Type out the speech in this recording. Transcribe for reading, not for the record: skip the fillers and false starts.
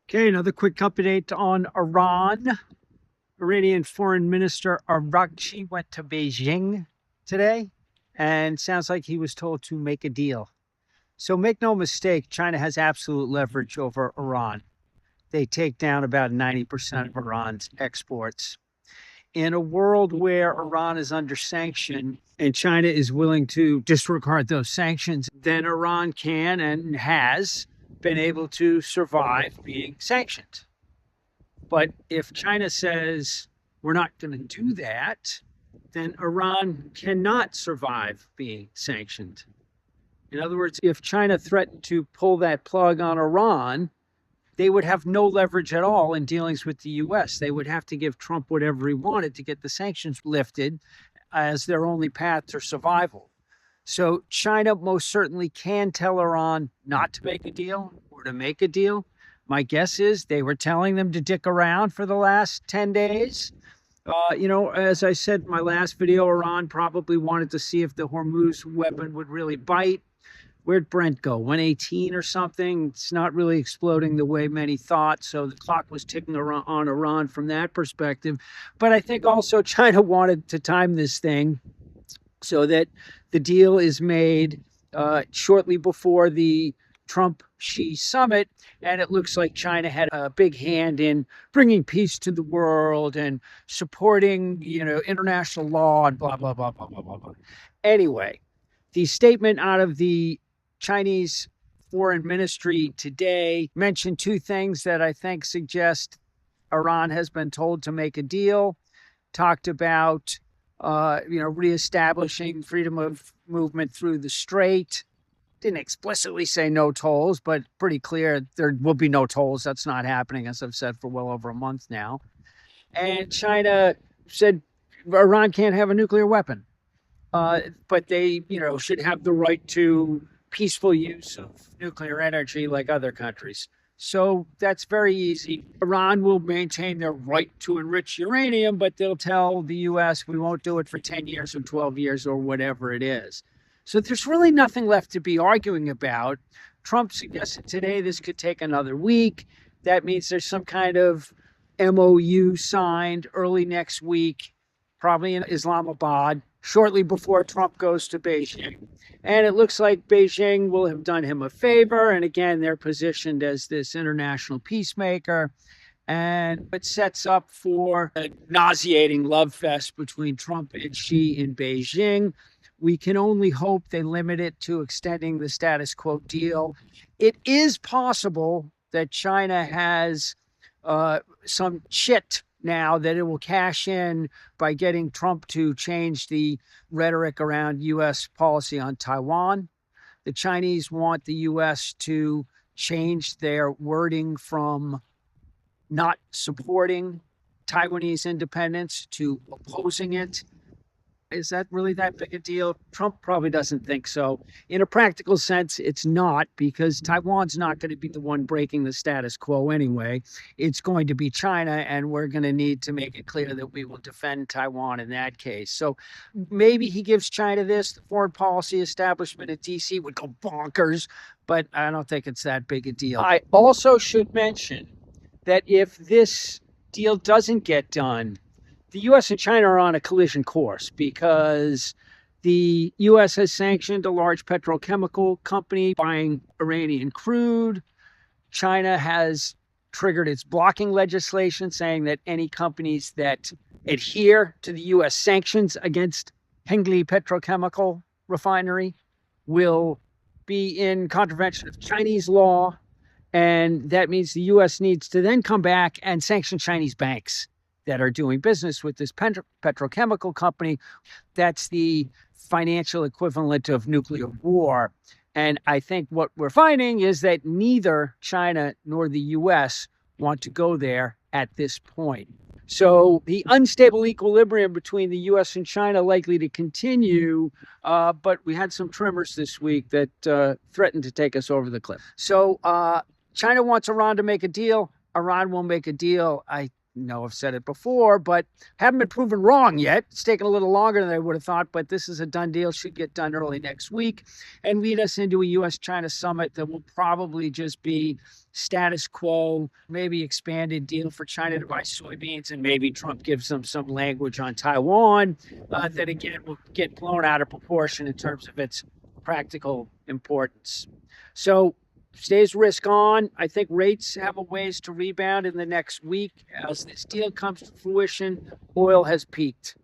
Okay, another quick update on Iran. Iranian Foreign Minister Araghchi went to Beijing today, and sounds like he was told to make a deal. So make no mistake, China has absolute leverage over Iran. They take down about 90% of Iran's exports. In a world where Iran is under sanction and China is willing to disregard those sanctions, then Iran can and has been able to survive being sanctioned. But if China says we're not going to do that, then Iran cannot survive being sanctioned. In other words, if China threatened to pull that plug on Iran, they would have no leverage at all in dealings with the U.S. They would have to give Trump whatever he wanted to get the sanctions lifted as their only path to survival. So China most certainly can tell Iran not to make a deal or to make a deal. My guess is they were telling them to dick around for the last 10 days. As I said in my last video, Iran probably wanted to see if the Hormuz weapon would really bite. Where'd Brent go? 118 or something? It's not really exploding the way many thought. So the clock was ticking on Iran from that perspective. But I think also China wanted to time this thing so that the deal is made shortly before the Trump-Xi summit, and it looks like China had a big hand in bringing peace to the world and supporting, international law and blah, blah, blah, blah, blah, blah, blah. Anyway, the statement out of the Chinese Foreign Ministry today mentioned two things that I think suggest Iran has been told to make a deal, talked about reestablishing freedom of movement through the strait. Didn't explicitly say no tolls, but pretty clear there will be no tolls. That's not happening, as I've said for well over a month now. And China said Iran can't have a nuclear weapon, but they, should have the right to peaceful use of nuclear energy like other countries. So that's very easy. Iran will maintain their right to enrich uranium, but they'll tell the U.S. we won't do it for 10 years or 12 years or whatever it is. So there's really nothing left to be arguing about. Trump suggested today this could take another week. That means there's some kind of MOU signed early next week, probably in Islamabad, shortly before Trump goes to Beijing. And it looks like Beijing will have done him a favor. And again, they're positioned as this international peacemaker. And it sets up for a nauseating love fest between Trump and Xi in Beijing. We can only hope they limit it to extending the status quo deal. It is possible that China has some shit now that it will cash in by getting Trump to change the rhetoric around U.S. policy on Taiwan. The Chinese want the U.S. to change their wording from not supporting Taiwanese independence to opposing it. Is that really that big a deal? Trump probably doesn't think so. In a practical sense, it's not, because Taiwan's not going to be the one breaking the status quo anyway. It's going to be China, and we're going to need to make it clear that we will defend Taiwan in that case. So maybe he gives China this. The foreign policy establishment at D.C. would go bonkers, but I don't think it's that big a deal. I also should mention that if this deal doesn't get done, the U.S. and China are on a collision course, because the U.S. has sanctioned a large petrochemical company buying Iranian crude. China has triggered its blocking legislation saying that any companies that adhere to the U.S. sanctions against Hengli Petrochemical Refinery will be in contravention of Chinese law. And that means the U.S. needs to then come back and sanction Chinese banks that are doing business with this petrochemical company. That's the financial equivalent of nuclear war. And I think what we're finding is that neither China nor the U.S. want to go there at this point. So the unstable equilibrium between the U.S. and China likely to continue, but we had some tremors this week that threatened to take us over the cliff. So China wants Iran to make a deal. Iran will make a deal. I know I've said it before, but haven't been proven wrong yet. It's taken a little longer than I would have thought, but this is a done deal. Should get done early next week and lead us into a U.S.-China summit that will probably just be status quo, maybe expanded deal for China to buy soybeans, and maybe Trump gives them some language on Taiwan that, again, will get blown out of proportion in terms of its practical importance. So stays risk on. I think rates have a ways to rebound in the next week. As this deal comes to fruition, oil has peaked.